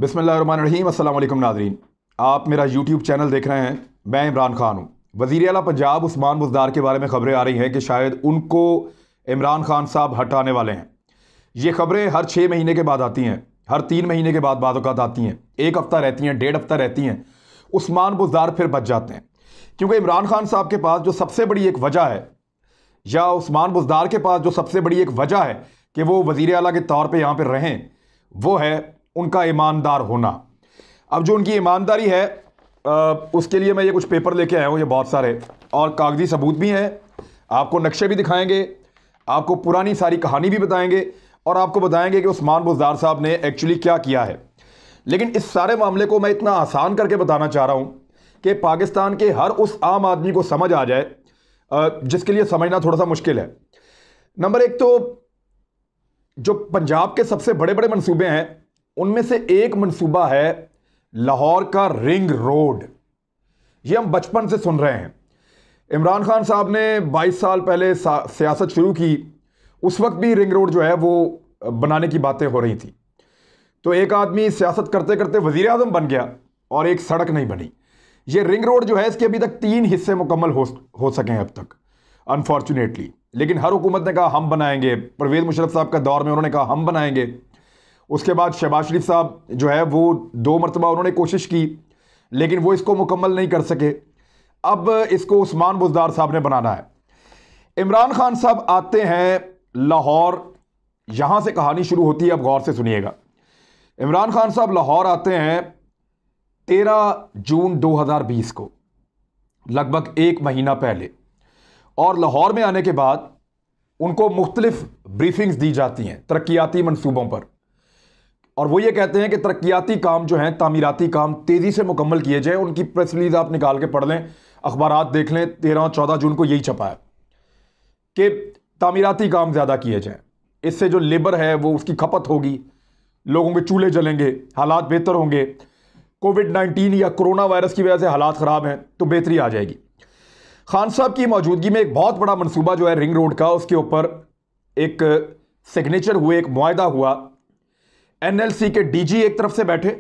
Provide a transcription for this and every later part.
बिस्मिल्लाहिर्रहमानिर्रहीम। अस्सलाम वालेकुम नाज़रीन, आप मेरा यूट्यूब चैनल देख रहे हैं। मैं इमरान खान हूँ। वज़ीर आला पंजाब उस्मान बुज़दार के बारे में ख़बरें आ रही हैं कि शायद उनको इमरान खान साहब हटाने वाले हैं। ये ख़बरें हर 6 महीने के बाद आती हैं, हर 3 महीने के बाद बाज़-औक़ात आती हैं, 1 हफ़्ता रहती हैं, 1.5 हफ़्ता रहती हैं। उस्मान बुज़दार फिर बच जाते हैं, क्योंकि इमरान खान साहब के पास जो सबसे बड़ी एक वजह है, या उस्मान बुज़दार के पास जो सबसे बड़ी एक वजह है कि वो वज़ीर आला के तौर पर यहाँ पर रहें, वो है उनका ईमानदार होना। अब जो उनकी ईमानदारी है, उसके लिए मैं ये कुछ पेपर लेके आया हूँ, ये बहुत सारे, और कागजी सबूत भी हैं। आपको नक्शे भी दिखाएंगे, आपको पुरानी सारी कहानी भी बताएंगे, और आपको बताएंगे कि उस्मान बुज़दार साहब ने एक्चुअली क्या किया है। लेकिन इस सारे मामले को मैं इतना आसान करके बताना चाह रहा हूँ कि पाकिस्तान के हर उस आम आदमी को समझ आ जाए जिसके लिए समझना थोड़ा सा मुश्किल है। नंबर एक, तो जो पंजाब के सबसे बड़े बड़े मंसूबे हैं, उनमें से एक मंसूबा है लाहौर का रिंग रोड। ये हम बचपन से सुन रहे हैं। इमरान खान साहब ने 22 साल पहले सियासत शुरू की, उस वक्त भी रिंग रोड जो है वो बनाने की बातें हो रही थी। तो एक आदमी सियासत करते करते वज़ीर आज़म बन गया और एक सड़क नहीं बनी। ये रिंग रोड जो है, इसके अभी तक 3 हिस्से मुकम्मल हो सके हैं अब तक, अनफॉर्चुनेटली। लेकिन हर हुकूमत ने कहा हम बनाएंगे। परवेज़ मुशर्रफ साहब का दौर में उन्होंने कहा हम बनाएंगे। उसके बाद शहबाज शरीफ साहब जो है वो 2 मरतबा उन्होंने कोशिश की, लेकिन वो इसको मुकम्मल नहीं कर सके। अब इसको उस्मान बुज़दार साहब ने बनाना है। इमरान खान साहब आते हैं लाहौर, यहां से कहानी शुरू होती है, अब गौर से सुनिएगा। इमरान खान साहब लाहौर आते हैं 13 जून 2020 को, लगभग 1 महीना पहले। और लाहौर में आने के बाद उनको मुख्तलिफ ब्रीफिंग्स दी जाती हैं तरक्याती मंसूबों पर, और वो ये कहते हैं कि तरक्याती काम जो हैं, तामीराती काम तेज़ी से मुकम्मल किए जाएं। उनकी प्रेस रिलीज आप निकाल के पढ़ लें, अखबारात देख लें, 13-14 जून को यही छपा है कि तामीराती काम ज़्यादा किए जाएं। इससे जो लेबर है वो उसकी खपत होगी, लोगों के चूल्हे जलेंगे, हालात बेहतर होंगे। कोविड-19 या कोरोना वायरस की वजह से हालात ख़राब हैं तो बेहतरी आ जाएगी। खान साहब की मौजूदगी में एक बहुत बड़ा मनसूबा जो है रिंग रोड का, उसके ऊपर एक सिग्नेचर हुए, एक मुआहदा हुआ। एनएलसी के डीजी एक तरफ से बैठे,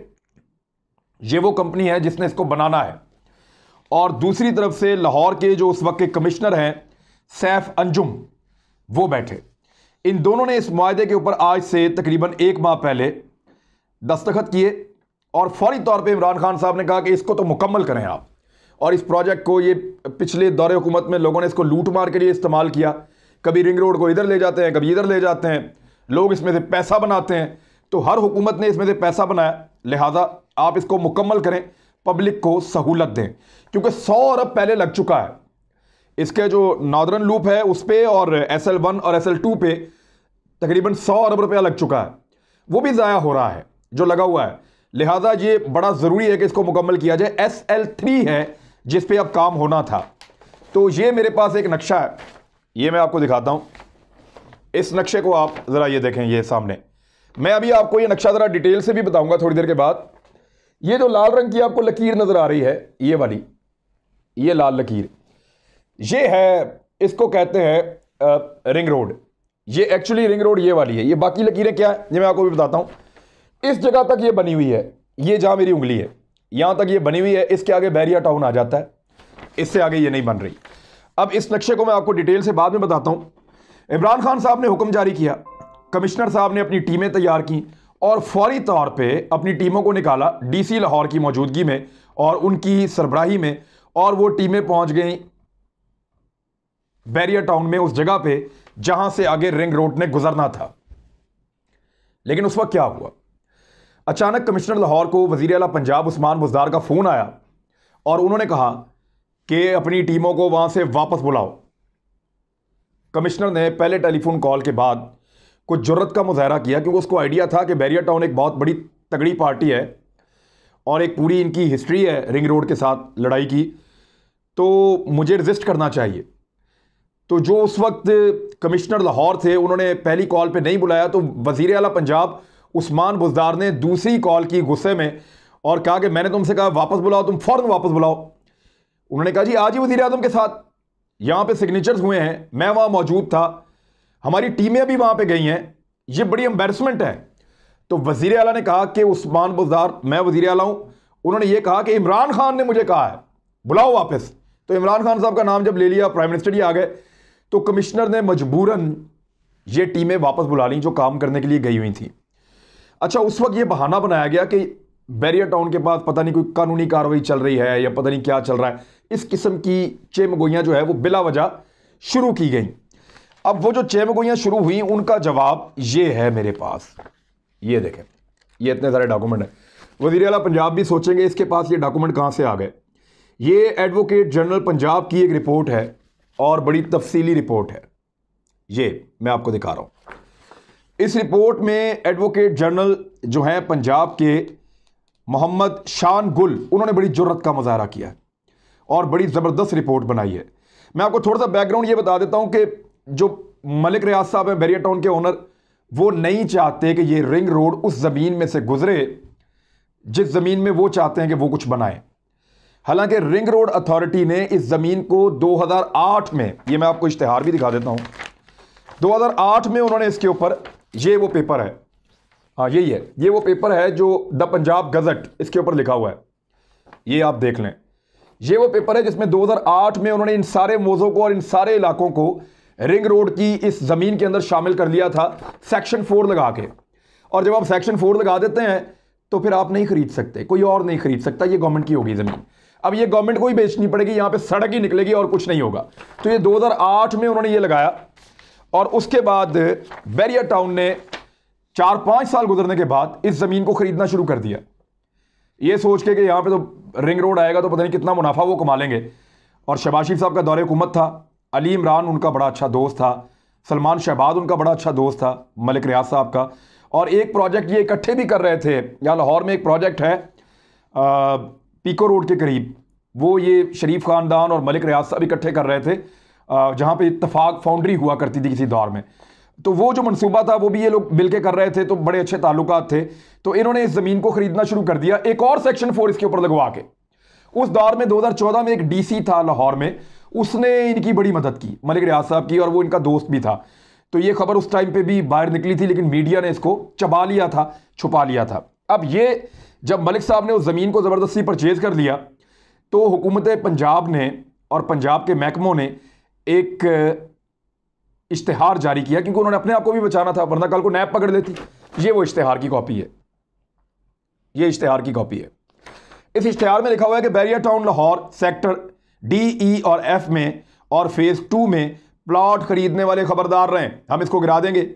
ये वो कंपनी है जिसने इसको बनाना है, और दूसरी तरफ से लाहौर के जो उस वक्त के कमिश्नर हैं सैफ अंजुम, वो बैठे। इन दोनों ने इस मुआहदे के ऊपर आज से तकरीबन 1 माह पहले दस्तखत किए, और फौरी तौर पे इमरान खान साहब ने कहा कि इसको तो मुकम्मल करें आप। और इस प्रोजेक्ट को, ये पिछले दौरे हुकूमत में लोगों ने इसको लूट मार के लिए इस्तेमाल किया। कभी रिंग रोड को इधर ले जाते हैं, कभी इधर ले जाते हैं, लोग इसमें से पैसा बनाते हैं। तो हर हुकूमत ने इसमें से पैसा बनाया, लिहाजा आप इसको मुकम्मल करें, पब्लिक को सहूलत दें, क्योंकि 100 अरब पहले लग चुका है। इसके जो नॉर्दर्न लूप है उस पे, और SL1 और SL2 पे तकरीबन 100 अरब रुपया लग चुका है, वो भी ज़ाया हो रहा है जो लगा हुआ है। लिहाजा ये बड़ा ज़रूरी है कि इसको मुकम्मल किया जाए। SL3 है जिस पे अब काम होना था। तो ये मेरे पास एक नक्शा है, ये मैं आपको दिखाता हूँ। इस नक्शे को आप ज़रा ये देखें, ये सामने। मैं अभी आपको ये नक्शा ज़रा डिटेल से भी बताऊंगा थोड़ी देर के बाद। ये जो लाल रंग की आपको लकीर नज़र आ रही है, ये वाली, ये लाल लकीर, ये है, इसको कहते हैं रिंग रोड। ये एक्चुअली रिंग रोड ये वाली है। ये बाकी लकीरें क्या है ये मैं आपको भी बताता हूँ। इस जगह तक ये बनी हुई है, ये जहाँ मेरी उंगली है यहाँ तक ये बनी हुई है। इसके आगे बैरिया टाउन आ जाता है, इससे आगे ये नहीं बन रही। अब इस नक्शे को मैं आपको डिटेल से बाद में बताता हूँ। इमरान खान साहब ने हुक्म जारी किया, कमिश्नर साहब ने अपनी टीमें तैयार की, और फौरी तौर पे अपनी टीमों को निकाला डीसी लाहौर की मौजूदगी में और उनकी सरबराही में, और वो टीमें पहुंच गई बैरिया टाउन में, उस जगह पे जहां से आगे रिंग रोड ने गुजरना था। लेकिन उस वक्त क्या हुआ, अचानक कमिश्नर लाहौर को वज़ीर आला पंजाब उस्मान बुज़दार का फ़ोन आया, और उन्होंने कहा कि अपनी टीमों को वहां से वापस बुलाओ। कमिश्नर ने पहले टेलीफोन कॉल के बाद कुछ जुर्रत का मुजाहरा किया, क्योंकि उसको आइडिया था कि बैरिया टाउन एक बहुत बड़ी तगड़ी पार्टी है और एक पूरी इनकी हिस्ट्री है रिंग रोड के साथ लड़ाई की, तो मुझे रजिस्ट करना चाहिए। तो जो उस वक्त कमिश्नर लाहौर थे, उन्होंने पहली कॉल पे नहीं बुलाया, तो वज़ीर आला पंजाब उस्मान बुज़दार ने दूसरी कॉल की गुस्से में, और कहा कि मैंने तुमसे कहा वापस बुलाओ, तुम फ़ौरन वापस बुलाओ। उन्होंने कहा जी आज ही वज़ीर आज़म के साथ, यहाँ पे सिग्नेचर्स हुए हैं, मैं वहाँ मौजूद था, हमारी टीमें भी वहाँ पे गई हैं, ये बड़ी एम्बैरसमेंट है। तो वजीर आला ने कहा कि उस्मान बुज़दार, मैं वजीर आला हूं, उन्होंने ये कहा कि इमरान खान ने मुझे कहा है बुलाओ वापस। तो इमरान खान साहब का नाम जब ले लिया, प्राइम मिनिस्टर ही आ गए, तो कमिश्नर ने मजबूरन ये टीमें वापस बुला ली जो काम करने के लिए गई हुई थी। अच्छा, उस वक्त ये बहाना बनाया गया कि बैरियर टाउन के पास पता नहीं कोई कानूनी कार्रवाई चल रही है या पता नहीं क्या चल रहा है, इस किस्म की चेमगोइयां जो है वो बिला वजह शुरू की गई। अब वो जो चेमगोइयां शुरू हुई उनका जवाब ये है मेरे पास, ये देखें, ये इतने सारे डॉक्यूमेंट हैं। वज़ीर आला पंजाब भी सोचेंगे इसके पास ये डॉक्यूमेंट कहां से आ गए। ये एडवोकेट जनरल पंजाब की एक रिपोर्ट है और बड़ी तफसीली रिपोर्ट है, ये मैं आपको दिखा रहा हूं। इस रिपोर्ट में एडवोकेट जनरल जो हैं पंजाब के मोहम्मद शान गुल, उन्होंने बड़ी जुर्रत का मुजाहरा किया है और बड़ी ज़बरदस्त रिपोर्ट बनाई है। मैं आपको थोड़ा सा बैकग्राउंड ये बता देता हूं कि जो मलिक रियाज साहब हैं बैरियर टाउन के ओनर, वो नहीं चाहते कि ये रिंग रोड उस ज़मीन में से गुजरे जिस ज़मीन में वो चाहते हैं कि वो कुछ बनाए। हालांकि रिंग रोड अथॉरिटी ने इस ज़मीन को 2008 में, ये मैं आपको इश्तिहार भी दिखा देता हूं, 2008 में उन्होंने इसके ऊपर, ये वो पेपर है, हाँ यही है, ये वो पेपर है जो द पंजाब गजट इसके ऊपर लिखा हुआ है, ये आप देख लें। ये वो पेपर है जिसमें 2008 में उन्होंने इन सारे मौज़ों को और इन सारे इलाकों को रिंग रोड की इस ज़मीन के अंदर शामिल कर लिया था सेक्शन 4 लगा के। और जब आप सेक्शन 4 लगा देते हैं तो फिर आप नहीं खरीद सकते, कोई और नहीं खरीद सकता, ये गवर्नमेंट की होगी ज़मीन। अब ये गवर्नमेंट को ही बेचनी पड़ेगी, यहां पे सड़क ही निकलेगी और कुछ नहीं होगा। तो ये 2008 में उन्होंने ये लगाया और उसके बाद बैरियर टाउन ने 4-5 साल गुजरने के बाद इस ज़मीन को खरीदना शुरू कर दिया, ये सोच के कि यहाँ पे तो रिंग रोड आएगा तो पता नहीं कितना मुनाफा वो कमा लेंगे। और शहबाज शरीफ साहब का दौरे हुकूमत था, अली इमरान उनका बड़ा अच्छा दोस्त था, सलमान शहबाज उनका बड़ा अच्छा दोस्त था मलिक रियाज साहब का, और एक प्रोजेक्ट ये इकट्ठे भी कर रहे थे। यहाँ लाहौर में एक प्रोजेक्ट है पीको रोड के करीब, वो ये शरीफ ख़ानदान और मलिक रियाज साहब इकट्ठे कर रहे थे, जहाँ पे इत्तफाक फाउंड्री हुआ करती थी किसी दौर में। तो वो जो मनसूबा था वो भी ये लोग मिल के कर रहे थे, तो बड़े अच्छे ताल्लुकात थे। तो इन्होंने इस ज़मीन को ख़रीदना शुरू कर दिया एक और सेक्शन 4 इसके ऊपर लगवा के। उस दौर में 2014 में एक डीसी था लाहौर में, उसने इनकी बड़ी मदद की, मलिक रियाज साहब की, और वो इनका दोस्त भी था। तो ये खबर उस टाइम पे भी बाहर निकली थी, लेकिन मीडिया ने इसको चबा लिया था, छुपा लिया था। अब ये जब मलिक साहब ने उस ज़मीन को ज़बरदस्ती परचेज़ कर लिया तो हुकूमत पंजाब ने और पंजाब के महकमों ने एक इश्तिहार जारी किया, क्योंकि उन्होंने अपने आप को भी बचाना था, वरना कल को नैब पकड़ लेती। ये वो इश्तिहार की कॉपी है, ये इश्तिहार की कॉपी है। इस इश्तिहार में लिखा हुआ है कि barrier town Lahore sector D, E और एफ में और फेज 2 में प्लॉट खरीदने वाले खबरदार रहें, हम इसको गिरा देंगे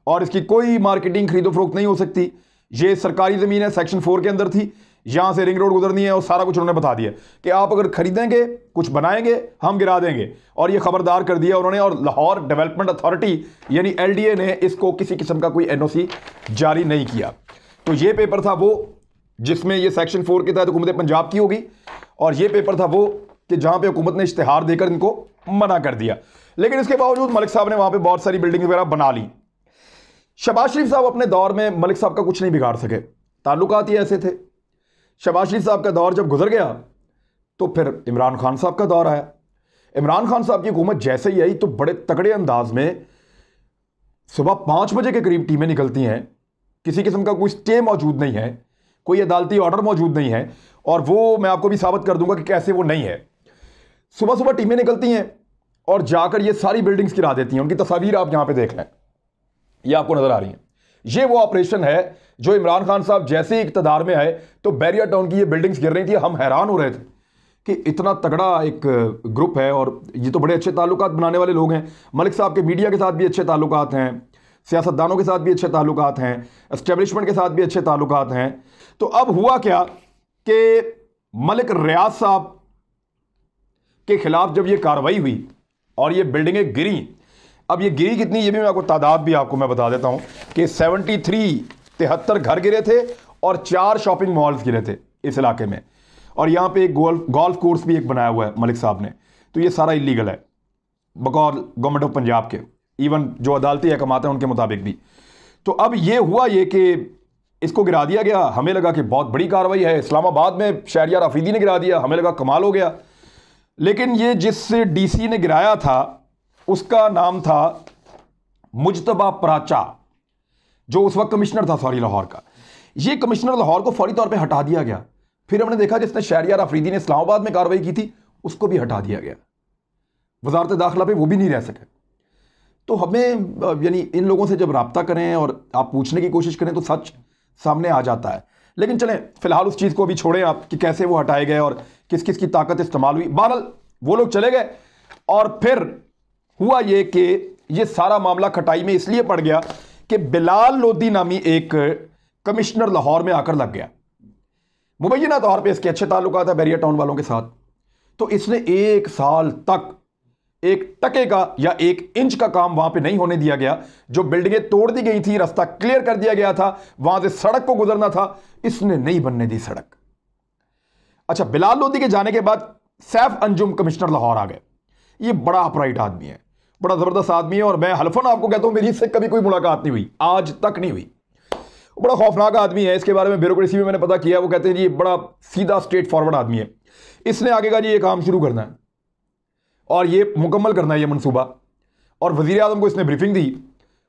और इसकी कोई मार्केटिंग खरीदो फरोख्त नहीं हो सकती। ये सरकारी ज़मीन है, सेक्शन 4 के अंदर थी, यहां से रिंग रोड गुजरनी है और सारा कुछ उन्होंने बता दिया कि आप अगर खरीदेंगे कुछ बनाएंगे हम गिरा देंगे, और ये खबरदार कर दिया उन्होंने। और लाहौर डेवलपमेंट अथॉरिटी यानी LDA ने इसको किसी किस्म का कोई NOC जारी नहीं किया। तो ये पेपर था वो जिसमें ये सेक्शन 4 के तहत हुकूमत पंजाब की होगी, और ये पेपर था वो कि जहां पे हुकूमत ने इश्तिहार देकर इनको मना कर दिया। लेकिन इसके बावजूद मलिक साहब ने वहां पे बहुत सारी बिल्डिंग वगैरह बना ली। शहबाज शरीफ साहब अपने दौर में मलिक साहब का कुछ नहीं बिगाड़ सके, ताल्लुकात ही ऐसे थे। शहबाज शरीफ साहब का दौर जब गुजर गया तो फिर इमरान खान साहब का दौर आया। इमरान खान साहब की हुकूमत जैसे ही आई तो बड़े तगड़े अंदाज में सुबह 5 बजे के करीब टीमें निकलती हैं, किसी किस्म का कोई स्टे मौजूद नहीं है, कोई अदालती ऑर्डर मौजूद नहीं है, और वो मैं आपको भी साबित कर दूंगा कि कैसे वो नहीं है। सुबह सुबह टीमें निकलती हैं और जाकर ये सारी बिल्डिंग्स गिरा देती हैं। उनकी तस्वीर आप यहां पे देख लें, ये आपको नजर आ रही है। ये वो ऑपरेशन है जो इमरान खान साहब जैसे ही इक़्तिदार में आए तो बैरियर टाउन की ये बिल्डिंग्स गिर रही थी। हम हैरान हो रहे थे कि इतना तगड़ा एक ग्रुप है, और ये तो बड़े अच्छे ताल्लुकात बनाने वाले लोग हैं। मलिक साहब के मीडिया के साथ भी अच्छे ताल्लुकात हैं, सियासतदानों के साथ भी अच्छे ताल्लुकात हैं, एस्टेब्लिशमेंट के साथ भी अच्छे ताल्लुकात हैं। तो अब हुआ क्या कि मलिक रियाज साहब के खिलाफ जब ये कार्रवाई हुई और ये बिल्डिंगें गिरी, अब ये गिरी कितनी ये भी मैं आपको तादाद भी आपको मैं बता देता हूं कि 73 घर गिरे थे और 4 शॉपिंग मॉल्स गिरे थे इस इलाके में, और यहां पे एक गोल्फ कोर्स भी एक बनाया हुआ है मलिक साहब ने। तो ये सारा इलीगल है बकौल गवर्नमेंट ऑफ पंजाब के, इवन जो अदालती हकम आते हैं उनके मुताबिक भी। तो अब ये हुआ ये कि इसको गिरा दिया गया, हमें लगा कि बहुत बड़ी कार्रवाई है। इस्लामाबाद में शहरियार अफरीदी ने गिरा दिया, हमें लगा कमाल हो गया। लेकिन ये जिस DC ने गिराया था उसका नाम था मुजतबा पराचा। जो उस वक्त कमिश्नर था सॉरी लाहौर का, ये कमिश्नर लाहौर को फौरी तौर पे हटा दिया गया। फिर हमने देखा जिसने शहरियार अफरीदी ने इस्लामाबाद में कार्रवाई की थी उसको भी हटा दिया गया, वजारत दाखिला पे वो भी नहीं रह सके। तो हमें यानी इन लोगों से जब रब्ता करें और आप पूछने की कोशिश करें तो सच सामने आ जाता है। लेकिन चलें फिलहाल उस चीज़ को अभी छोड़ें आप कि कैसे वो हटाए गए और किस किस की ताकत इस्तेमाल हुई। बहरहाल वो लोग चले गए और फिर हुआ ये कि ये सारा मामला खटाई में इसलिए पड़ गया कि बिलाल लोधी नामी एक कमिश्नर लाहौर में आकर लग गया। मुबैना तौर पे इसके अच्छे ताल्लुकात है बैरिया टाउन वालों के साथ। तो इसने 1 साल तक एक टके का या 1 इंच का काम वहां पे नहीं होने दिया गया। जो बिल्डिंगें तोड़ दी गई थी, रास्ता क्लियर कर दिया गया था, वहां से सड़क को गुजरना था, इसने नहीं बनने दी सड़क। अच्छा, बिलाल लोधी के जाने के बाद सैफ अंजुम कमिश्नर लाहौर आ गए। ये बड़ा अपराइट आदमी है, बड़ा जबरदस्त आदमी है और मैं हल्फन आपको कहता हूं मेरी इससे कभी कोई मुलाकात नहीं हुई, आज तक नहीं हुई। बड़ा खौफनाक आदमी है, इसके बारे में ब्यूरोक्रेसी में मैंने पता किया। वो कहते हैं जी ये बड़ा सीधा स्ट्रेट फॉरवर्ड आदमी है। इसने आगे कहा जी ये काम शुरू करना है और ये मुकम्मल करना है ये मंसूबा, और वजीर आज़म को इसने ब्रीफिंग दी।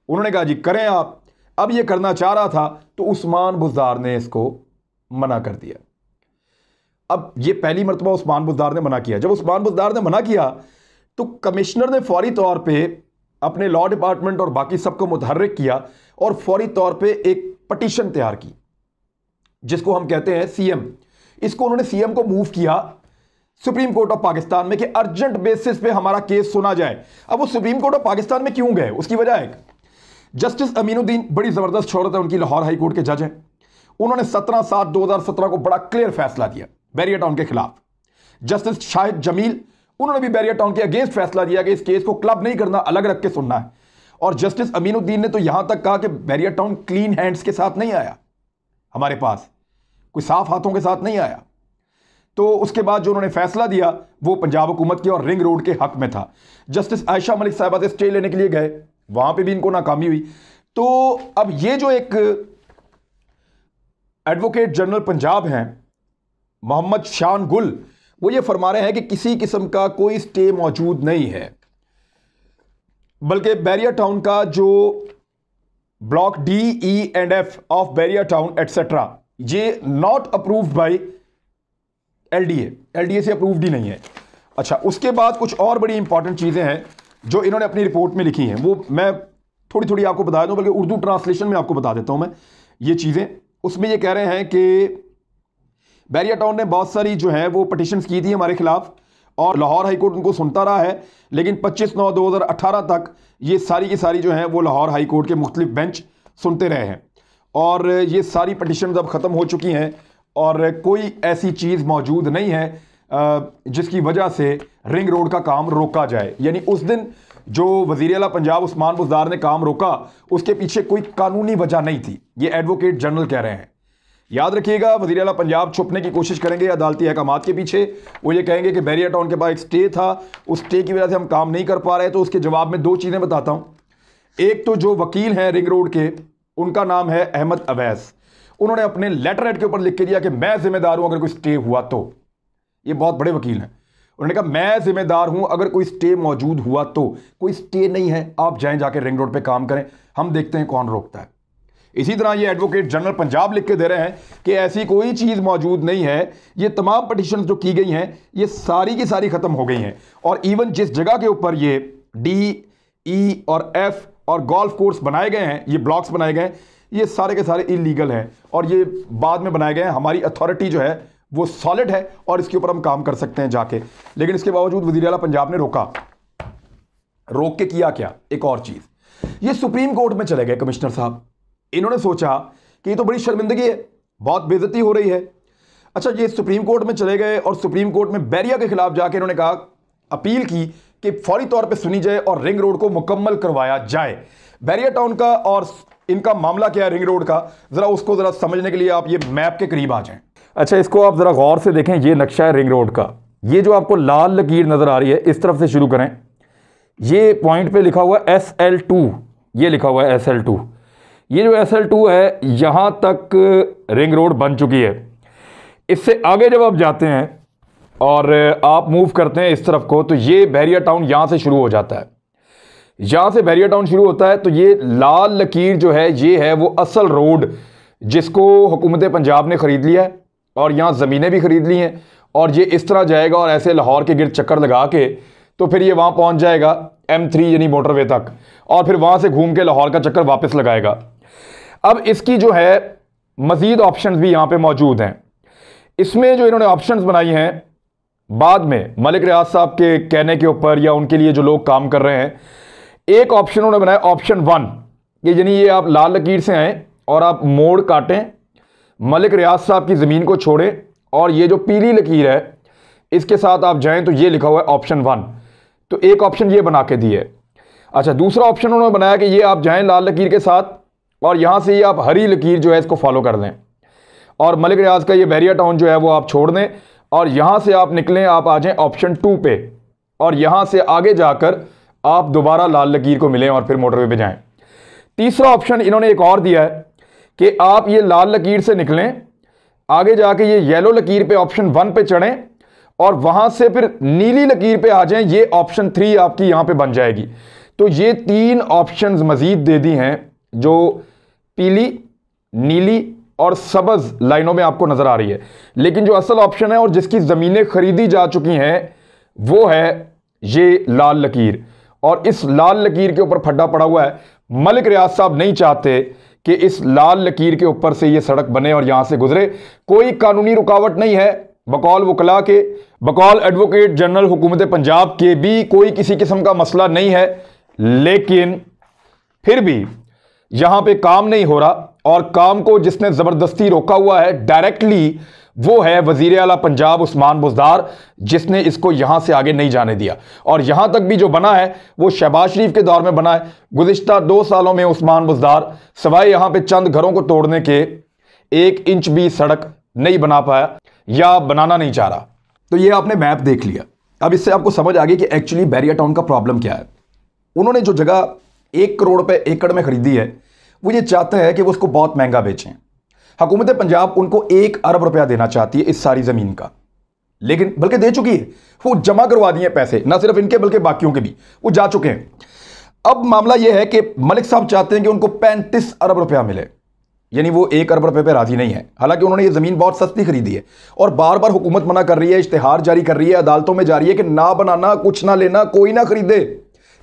उन्होंने कहा जी करें आप। अब ये करना चाह रहा था तो उस्मान बुज़दार ने इसको मना कर दिया। अब ये पहली मरतबा उस्मान बुज़दार ने मना किया। जब उस्मान बुज़दार ने मना किया तो कमिश्नर ने फौरी तौर पे अपने लॉ डिपार्टमेंट और बाकी सबको मुतहर्रिक किया और फौरी तौर पे एक पटिशन तैयार की जिसको हम कहते हैं सीएम। इसको उन्होंने सीएम को मूव किया सुप्रीम कोर्ट ऑफ पाकिस्तान में कि अर्जेंट बेसिस पे हमारा केस सुना जाए। अब वो सुप्रीम कोर्ट ऑफ पाकिस्तान में क्यों गए उसकी वजह है, जस्टिस अमीनुद्दीन बड़ी जबरदस्त शोहरत है उनकी, लाहौर हाई कोर्ट के जज हैं। उन्होंने 17/7/2017 को बड़ा क्लियर फैसला दिया बैरिया टाउन के खिलाफ। जस्टिस शाहिद जमील उन्होंने भी बैरिया टाउन के अगेंस्ट फैसला दिया कि इस केस को क्लब नहीं करना, अलग रख के सुनना है। और जस्टिस अमीनुद्दीन ने तो यहां तक कहा कि बैरिया टाउन क्लीन हैंड्स के साथ नहीं आया, हमारे पास कोई साफ हाथों के साथ नहीं आया। तो उसके बाद जो उन्होंने फैसला दिया वो पंजाब हुकूमत के और रिंग रोड के हक में था। जस्टिस आयशा मलिक साहबा से स्टे लेने के लिए गए, वहां पे भी इनको नाकामी हुई। तो अब ये जो एक एडवोकेट जनरल पंजाब हैं मोहम्मद शान गुल, वो ये फरमा रहे हैं कि किसी किस्म का कोई स्टे मौजूद नहीं है, बल्कि बैरिया टाउन का जो block D, E and F of Bairia town etcetera ये नॉट अप्रूव्ड बाय LDA से अप्रूव्ड ही नहीं है। अच्छा, उसके बाद कुछ और बड़ी इंपॉर्टेंट चीज़ें हैं जो इन्होंने अपनी रिपोर्ट में लिखी हैं, वो मैं थोड़ी थोड़ी आपको बता दूं, बल्कि उर्दू ट्रांसलेशन में आपको बता देता हूं मैं ये चीज़ें। उसमें ये कह रहे हैं कि बैरिया टाउन ने बहुत सारी जो है वो पटिशन्स की थी हमारे खिलाफ और लाहौर हाई कोर्ट उनको सुनता रहा है, लेकिन 25/9/2018 तक ये सारी की सारी जो है वो लाहौर हाई कोर्ट के मुख्तलिफ बेंच सुनते रहे हैं और ये सारी पटिशन अब ख़त्म हो चुकी हैं और कोई ऐसी चीज़ मौजूद नहीं है जिसकी वजह से रिंग रोड का काम रोका जाए। यानी उस दिन जो वज़ीर आला पंजाब उस्मान बुज़दार ने काम रोका उसके पीछे कोई कानूनी वजह नहीं थी, ये एडवोकेट जनरल कह रहे हैं। याद रखिएगा, वज़ीर आला पंजाब छुपने की कोशिश करेंगे अदालती अहकामात के पीछे। वो ये कहेंगे कि बैरिया टाउन के पास एक स्टे था, उस स्टे की वजह से हम काम नहीं कर पा रहे। तो उसके जवाब में 2 चीज़ें बताता हूँ। एक तो जो वकील हैं रिंग रोड के, उनका नाम है अहमद अवैस। उन्होंने अपने लेटर हेड के ऊपर लिख के दिया कि मैं जिम्मेदार हूं अगर कोई स्टे हुआ तो। ये बहुत बड़े वकील हैं। उन्होंने कहा मैं जिम्मेदार हूं अगर कोई स्टे मौजूद हुआ तो। कोई स्टे नहीं है, आप जाएं जाके रिंग रोड पे काम करें, हम देखते हैं कौन रोकता है। इसी तरह ये एडवोकेट जनरल पंजाब लिख के दे रहे हैं कि ऐसी कोई चीज़ मौजूद नहीं है। ये तमाम पटिशन जो की गई हैं ये सारी की सारी ख़त्म हो गई हैं और इवन जिस जगह के ऊपर ये D, E और F और गोल्फ कोर्स बनाए गए हैं, ये ब्लॉक्स बनाए गए हैं, ये सारे के सारे इलीगल हैं और ये बाद में बनाए गए हैं। हमारी अथॉरिटी जो है वो सॉलिड है और इसके ऊपर हम काम कर सकते हैं जाके, लेकिन इसके बावजूद वज़ीर आला पंजाब ने रोका। रोक के किया क्या, एक और चीज़, ये सुप्रीम कोर्ट में चले गए कमिश्नर साहब। इन्होंने सोचा कि ये तो बड़ी शर्मिंदगी है, बहुत बेइज्जती हो रही है। अच्छा, ये सुप्रीम कोर्ट में चले गए और सुप्रीम कोर्ट में बैरिया के खिलाफ जाके इन्होंने कहा, अपील की कि फौरी तौर पे सुनी जाए और रिंग रोड को मुकम्मल करवाया जाए। बैरिया टाउन का और इनका मामला क्या है रिंग रोड का, ज़रा उसको ज़रा समझने के लिए आप ये मैप के करीब आ जाएं। अच्छा, इसको आप ज़रा गौर से देखें, ये नक्शा है रिंग रोड का। ये जो आपको लाल लकीर नज़र आ रही है, इस तरफ से शुरू करें, ये पॉइंट पे लिखा हुआ है SL2, ये लिखा हुआ है SL2। ये जो SL2 है यहाँ तक रिंग रोड बन चुकी है। इससे आगे जब आप जाते हैं और आप मूव करते हैं इस तरफ को, तो ये बैरिया टाउन यहाँ से शुरू हो जाता है। यहाँ से बैरिया टाउन शुरू होता है, तो ये लाल लकीर जो है ये है वो असल रोड जिसको हुकूमत पंजाब ने ख़रीद लिया है और यहाँ ज़मीनें भी ख़रीद ली हैं, और ये इस तरह जाएगा और ऐसे लाहौर के गिर्द चक्कर लगा के तो फिर ये वहाँ पहुँच जाएगा M3 यानी मोटरवे तक, और फिर वहाँ से घूम के लाहौर का चक्कर वापस लगाएगा। अब इसकी जो है मज़ीद ऑप्शंस भी यहाँ पे मौजूद हैं। इसमें जो इन्होंने ऑप्शंस बनाई हैं बाद में मलिक रियाज साहब के कहने के ऊपर या उनके लिए जो लोग काम कर रहे हैं, एक ऑप्शन उन्होंने बनाया ऑप्शन 1 कि यानी ये आप लाल लकीर से आएँ और आप मोड़ काटें, मलिक रियाज साहब की ज़मीन को छोड़ें और ये जो पीली लकीर है इसके साथ आप जाएं, तो ये लिखा हुआ है ऑप्शन 1। तो एक ऑप्शन ये बना के दिए। अच्छा, दूसरा ऑप्शन उन्होंने बनाया कि ये आप जाएं लाल लकीर के साथ और यहाँ से ये आप हरी लकीर जो है इसको फॉलो कर लें और मलिक रियाज का ये बैरिया टाउन जो है वो आप छोड़ दें और यहाँ से आप निकलें, आप आ जाएं ऑप्शन 2 पे और यहाँ से आगे जाकर आप दोबारा लाल लकीर को मिलें और फिर मोटरवे पे जाएं। तीसरा ऑप्शन इन्होंने एक और दिया है कि आप ये लाल लकीर से निकलें, आगे जाके ये येलो लकीर पे ऑप्शन 1 पे चढ़ें और वहाँ से फिर नीली लकीर पे आ जाएं, ये ऑप्शन 3 आपकी यहाँ पे बन जाएगी। तो ये 3 ऑप्शंस मज़ीद दे दी हैं जो पीली, नीली और सब्ज़ लाइनों में आपको नज़र आ रही है, लेकिन जो असल ऑप्शन है और जिसकी ज़मीनें ख़रीदी जा चुकी हैं वो है ये लाल लकीर, और इस लाल लकीर के ऊपर फड्डा पड़ा हुआ है। मलिक रियाज साहब नहीं चाहते कि इस लाल लकीर के ऊपर से ये सड़क बने और यहाँ से गुजरे। कोई कानूनी रुकावट नहीं है, बकौल वकला के, बकौल एडवोकेट जनरल हुकूमत पंजाब के भी कोई किसी किस्म का मसला नहीं है, लेकिन फिर भी यहाँ पे काम नहीं हो रहा और काम को जिसने ज़बरदस्ती रोका हुआ है डायरेक्टली वो है वज़ीर आला पंजाब उस्मान बुज़दार, जिसने इसको यहाँ से आगे नहीं जाने दिया। और यहाँ तक भी जो बना है वो शहबाज शरीफ के दौर में बना है। गुज़िश्ता 2 सालों में उस्मान बुज़दार सवाए यहाँ पे चंद घरों को तोड़ने के 1 इंच भी सड़क नहीं बना पाया या बनाना नहीं चाह रहा। तो ये आपने मैप देख लिया, अब इससे आपको समझ आ गई कि एक्चुअली बैरिया टाउन का प्रॉब्लम क्या है। उन्होंने जो जगह 1 करोड़ रुपए एकड़ में खरीदी है वो ये चाहते हैं कि वो उसको बहुत महंगा बेचें। हुकूमत पंजाब उनको 1 अरब रुपया देना चाहती है इस सारी ज़मीन का, लेकिन बल्कि दे चुकी है, वो जमा करवा दिए पैसे, ना सिर्फ इनके बल्कि बाकियों के भी वो जा चुके हैं। अब मामला यह है कि मलिक साहब चाहते हैं कि उनको 35 अरब रुपया मिले, यानी वो 1 अरब रुपये पे राजी नहीं है। हालांकि उन्होंने ये ज़मीन बहुत सस्ती खरीदी है और बार बार हुकूमत मना कर रही है, इश्तिहार जारी कर रही है, अदालतों में जारी है कि ना बनाना, कुछ ना लेना, कोई ना खरीदे,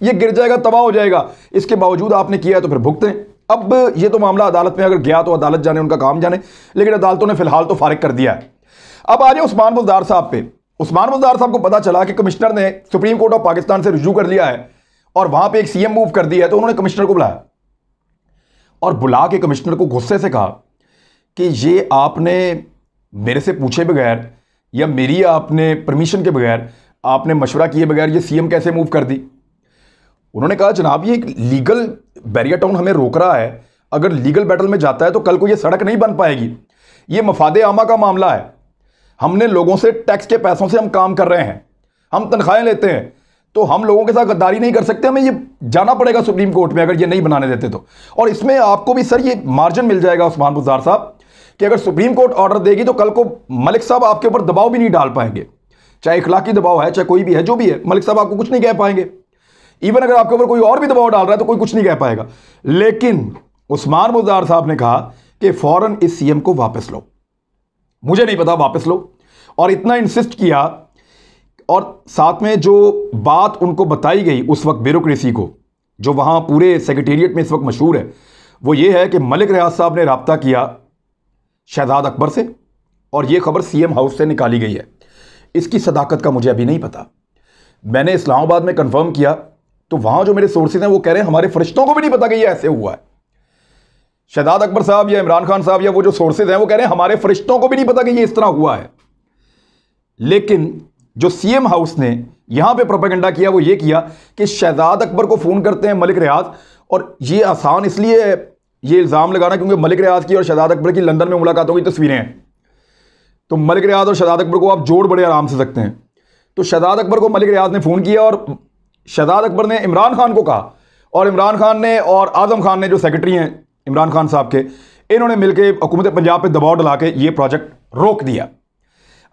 ये गिर जाएगा, तबाह हो जाएगा। इसके बावजूद आपने किया है तो फिर भुगतें। अब ये तो मामला अदालत में अगर गया तो अदालत जाने, उनका काम जाने, लेकिन अदालतों ने फिलहाल तो फारिग कर दिया है। अब आ जाए उस्मान बुज़दार साहब पे। उस्मान बुज़दार साहब को पता चला कि कमिश्नर ने सुप्रीम कोर्ट ऑफ पाकिस्तान से रुजू कर लिया है और वहां पे एक सीएम मूव कर दिया है, तो उन्होंने कमिश्नर को बुलाया और बुला के कमिश्नर को गुस्से से कहा कि ये आपने मेरे से पूछे बगैर या मेरी आपने परमिशन के बगैर, आपने मशवरा किए बगैर ये सीएम कैसे मूव कर दी। उन्होंने कहा जनाब ये एक लीगल बैरिया टाउन हमें रोक रहा है, अगर लीगल बैटल में जाता है तो कल को ये सड़क नहीं बन पाएगी, ये मफादे आमा का मामला है, हमने लोगों से टैक्स के पैसों से हम काम कर रहे हैं, हम तनख्वाहें लेते हैं, तो हम लोगों के साथ गद्दारी नहीं कर सकते, हमें ये जाना पड़ेगा सुप्रीम कोर्ट में अगर ये नहीं बनाने देते तो। और इसमें आपको भी सर ये मार्जिन मिल जाएगा उस्मान बुज़दार साहब कि अगर सुप्रीम कोर्ट ऑर्डर देगी तो कल को मलिक साहब आपके ऊपर दबाव भी नहीं डाल पाएंगे, चाहे इखलाकी दबाव है, चाहे कोई भी है, जो भी है, मलिक साहब आपको कुछ नहीं कह पाएंगे। इवन अगर आपके ऊपर कोई और भी दबाव डाल रहा है तो कोई कुछ नहीं कह पाएगा। लेकिन उस्मान बुज़दार साहब ने कहा कि फौरन इस सीएम को वापस लो, मुझे नहीं पता, वापस लो। और इतना इंसिस्ट किया और साथ में जो बात उनको बताई गई उस वक्त ब्यूरोक्रेसी को, जो वहां पूरे सेक्रेटेरिएट में इस वक्त मशहूर है, वो ये है कि मलिक रियाज साहब ने राब्ता किया शहजाद अकबर से और ये खबर सीएम हाउस से निकाली गई है। इसकी सदाकत का मुझे अभी नहीं पता, मैंने इस्लामाबाद में कंफर्म किया तो वहां जो मेरे सोर्सेज हैं वो कह रहे हैं हमारे फरिश्तों को भी नहीं पता कि ये ऐसे हुआ है। शहजाद अकबर साहब या इमरान खान साहब या वो जो सोर्सेज हैं वो कह रहे हैं हमारे फरिश्तों को भी नहीं पता कि ये इस तरह हुआ है। लेकिन जो सीएम हाउस ने यहां पे प्रोपेगेंडा किया वो ये किया कि शहजाद अकबर को फोन करते हैं मलिक रियाज, और ये आसान इसलिए है ये इल्ज़ाम लगाना क्योंकि मलिक रियाज की और शहजाद अकबर की लंदन में मुलाकातों की तस्वीरें हैं, तो मलिक रियाज और शहजाद अकबर को आप जोड़ बड़े आराम से सकते हैं। तो शहजाद अकबर को मलिक रियाज ने फ़ोन किया और शहजाद अकबर ने इमरान खान को कहा, और इमरान खान ने और आज़म खान ने जो सेक्रेटरी हैं इमरान खान साहब के, इन्होंने मिलकर हुकूमत पंजाब पे दबाव डला के ये प्रोजेक्ट रोक दिया।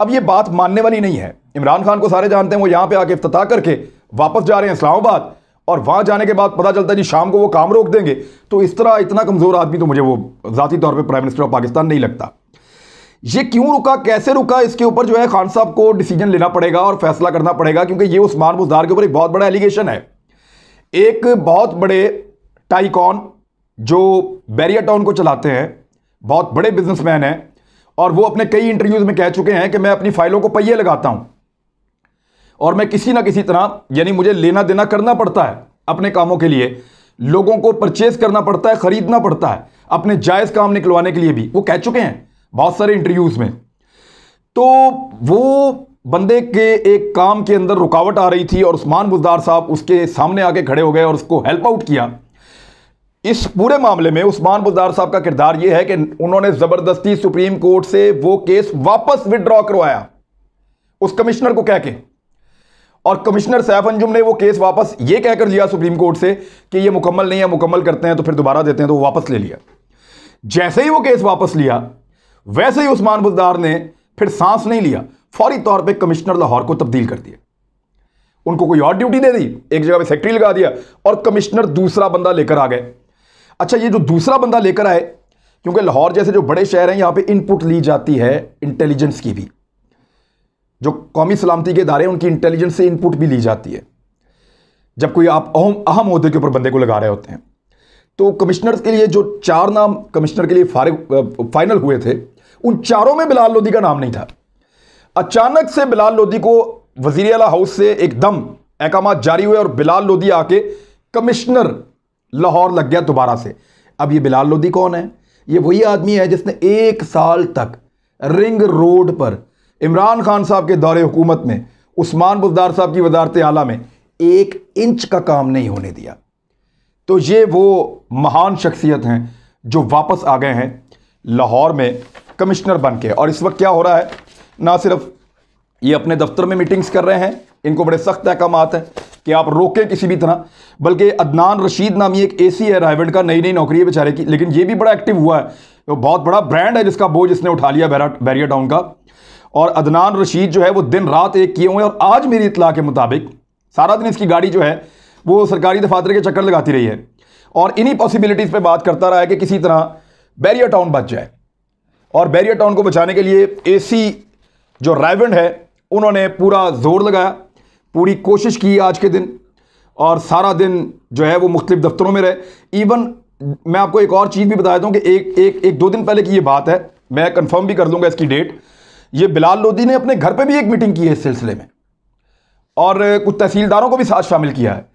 अब ये बात मानने वाली नहीं है, इमरान खान को सारे जानते हैं, वो यहाँ पे आके इफ्तिताह करके वापस जा रहे हैं इस्लामाबाद और वहां जाने के बाद पता चलता है जी शाम को वो काम रोक देंगे। तो इस तरह इतना कमज़ोर आदमी तो मुझे वो ज़ाती तौर पे प्राइम मिनिस्टर ऑफ पाकिस्तान नहीं लगता। ये क्यों रुका, कैसे रुका, इसके ऊपर जो है खान साहब को डिसीजन लेना पड़ेगा और फैसला करना पड़ेगा, क्योंकि ये उस्मान बुज़दार के ऊपर एक बहुत बड़ा एलिगेशन है। एक बहुत बड़े टाइकॉन जो बैरिया टाउन को चलाते हैं, बहुत बड़े बिजनेसमैन हैं, और वो अपने कई इंटरव्यूज में कह चुके हैं कि मैं अपनी फाइलों को पहिए लगाता हूं और मैं किसी ना किसी तरह, यानी मुझे लेना देना करना पड़ता है अपने कामों के लिए, लोगों को परचेज करना पड़ता है, खरीदना पड़ता है अपने जायज काम निकलवाने के लिए भी, वो कह चुके हैं बहुत सारे इंटरव्यूज में। तो वो बंदे के एक काम के अंदर रुकावट आ रही थी और उस्मान बुज़दार साहब उसके सामने आके खड़े हो गए और उसको हेल्प आउट किया। इस पूरे मामले में उस्मान बुज़दार साहब का किरदार यह है कि उन्होंने जबरदस्ती सुप्रीम कोर्ट से वो केस वापस विड्रॉ करवाया उस कमिश्नर को कह के, और कमिश्नर सैफ अंजुम ने वो केस वापस ये कहकर लिया सुप्रीम कोर्ट से कि ये मुकम्मल नहीं है, मुकम्मल करते हैं तो फिर दोबारा देते हैं, तो वो वापस ले लिया। जैसे ही वो केस वापस लिया वैसे ही उस्मान बुज़दार ने फिर सांस नहीं लिया, फौरी तौर पे कमिश्नर लाहौर को तब्दील कर दिया, उनको कोई और ड्यूटी दे दी, एक जगह पे सेक्रेटरी लगा दिया और कमिश्नर दूसरा बंदा लेकर आ गए। अच्छा, ये जो दूसरा बंदा लेकर आए, क्योंकि लाहौर जैसे जो बड़े शहर हैं यहां पे इनपुट ली जाती है इंटेलिजेंस की भी, जो कौमी सलामती के इदारे हैं उनकी इंटेलिजेंस से इनपुट भी ली जाती है जब कोई आप अहम ओहदे के ऊपर बंदे को लगा रहे होते हैं। तो कमिश्नर के लिए जो 4 नाम कमिश्नर के लिए फाइनल हुए थे, उन चारों में बिलाल लोधी का नाम नहीं था। अचानक से बिलाल लोधी को वजीर आला हाउस से एकदम अहकाम जारी हुए और बिलाल लोधी आके कमिश्नर लाहौर लग गया दोबारा से। अब ये बिलाल लोधी कौन है? ये वही आदमी है जिसने 1 साल तक रिंग रोड पर इमरान खान साहब के दौरे हुकूमत में उस्मान बुज़दार साहब की वजारत आला में 1 इंच का काम नहीं होने दिया। तो ये वो महान शख्सियत हैं जो वापस आ गए हैं लाहौर में कमिश्नर बन के। और इस वक्त क्या हो रहा है, ना सिर्फ ये अपने दफ्तर में मीटिंग्स कर रहे हैं, इनको बड़े सख्त अहकामात हैं कि आप रोकें किसी भी तरह, बल्कि अदनान रशीद नामी एक एसी है रायवंड का, नई नौकरी है बेचारे की, लेकिन ये भी बड़ा एक्टिव हुआ है, तो बहुत बड़ा ब्रांड है जिसका बोझ इसने उठा लिया बैरिया टाउन का। और अदनान रशीद जो है वो दिन रात एक किए हुए हैं, और आज मेरी इत्तला के मुताबिक सारा दिन इसकी गाड़ी जो है वो सरकारी दफातर के चक्कर लगाती रही है और इन्हीं पॉसिबिलिटीज़ पे बात करता रहा है कि किसी तरह बैरिया टाउन बच जाए। और बैरिया टाउन को बचाने के लिए एसी जो रायवंड है उन्होंने पूरा जोर लगाया, पूरी कोशिश की आज के दिन, और सारा दिन जो है वो मुख्तलिफ दफ्तरों में रहे। इवन मैं आपको एक और चीज़ भी बता देता हूँ कि एक 2 दिन पहले की ये बात है, मैं कंफर्म भी कर दूंगा इसकी डेट। ये बिलाल लोधी ने अपने घर पे भी एक मीटिंग की है इस सिलसिले में, और कुछ तहसीलदारों को भी साथ शामिल किया है।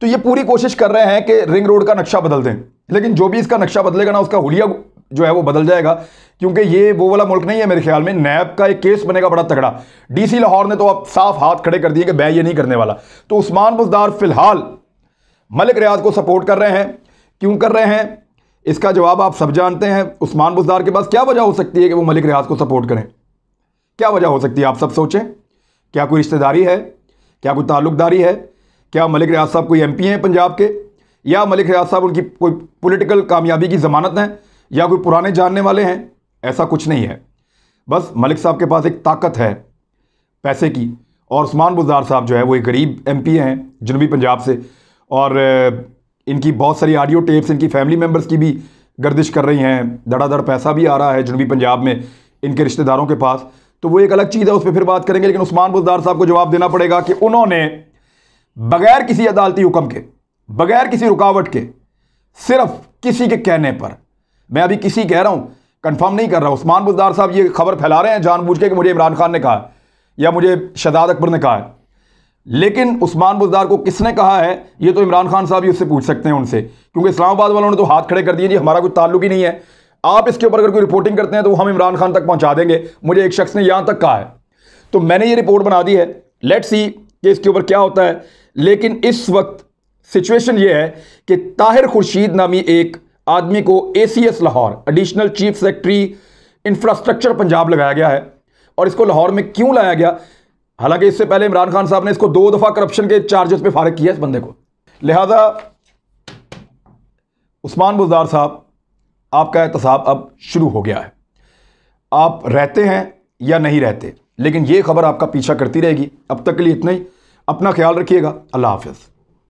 तो ये पूरी कोशिश कर रहे हैं कि रिंग रोड का नक्शा बदल दें, लेकिन जो भी इसका नक्शा बदलेगा ना उसका हुलिया जो है वो बदल जाएगा, क्योंकि ये वो वाला मुल्क नहीं है मेरे ख्याल में। नैब का एक केस बनेगा बड़ा तगड़ा, डीसी लाहौर ने तो अब साफ हाथ खड़े कर दिए कि मैं ये नहीं करने वाला। तो उस्मान बुज़दार फिलहाल मलिक रियाज को सपोर्ट कर रहे हैं। क्यों कर रहे हैं इसका जवाब आप सब जानते हैं। उस्मान बुज़दार के पास क्या वजह हो सकती है कि वो मलिक रियाज को सपोर्ट करें? क्या वजह हो सकती है आप सब सोचें। क्या कोई रिश्तेदारी है? क्या कोई ताल्लुकदारी है? क्या मलिक रियाज साहब कोई MP हैं पंजाब के, या मलिक रियाज साहब उनकी कोई पॉलिटिकल कामयाबी की ज़मानत है, या कोई पुराने जानने वाले हैं? ऐसा कुछ नहीं है। बस मलिक साहब के पास एक ताकत है पैसे की, और उस्मान बुज़दार साहब जो है वो एक गरीब MP हैं जनूबी पंजाब से, और इनकी बहुत सारी ऑडियो टेप्स इनकी फैमिली मेम्बर्स की भी गर्दिश कर रही हैं, धड़ाधड़ पैसा भी आ रहा है जनूबी पंजाब में इनके रिश्तेदारों के पास। तो वो एक अलग चीज़ है, उस पर फिर बात करेंगे। लेकिन उस्मान बुज़दार साहब को जवाब देना पड़ेगा कि उन्होंने बगैर किसी अदालती हुक्म के, बगैर किसी रुकावट के, सिर्फ किसी के कहने पर, मैं अभी किसी कह रहा हूं, कंफर्म नहीं कर रहा, उस्मान बुज़दार साहब ये खबर फैला रहे हैं जानबूझ के कि मुझे इमरान खान ने कहा या मुझे शहजाद अकबर ने कहा है, लेकिन उस्मान बुज़दार को किसने कहा है ये तो इमरान खान साहब ही उससे पूछ सकते हैं उनसे, क्योंकि इस्लामाबाद वालों ने तो हाथ खड़े कर दिए जी हमारा कोई ताल्लुक ही नहीं है, आप इसके ऊपर अगर कोई रिपोर्टिंग करते हैं तो हम इमरान खान तक पहुंचा देंगे, मुझे एक शख्स ने यहां तक कहा है। तो मैंने ये रिपोर्ट बना दी है, लेट्स सी कि इसके ऊपर क्या होता है। लेकिन इस वक्त सिचुएशन ये है कि ताहिर खुर्शीद नामी एक आदमी को ACS Lahore, additional chief secretary infrastructure Punjab लगाया गया है। और इसको लाहौर में क्यों लाया गया, हालांकि इससे पहले इमरान खान साहब ने इसको 2 दफ़ा करप्शन के चार्जेस पे फारिग किया इस बंदे को। लिहाजा उस्मान बुज़दार साहब, आपका एहतसाब अब शुरू हो गया है, आप रहते हैं या नहीं रहते, लेकिन ये खबर आपका पीछा करती रहेगी। अब तक के लिए इतना ही, अपना ख्याल रखिएगा, अल्लाह हाफ़िज़।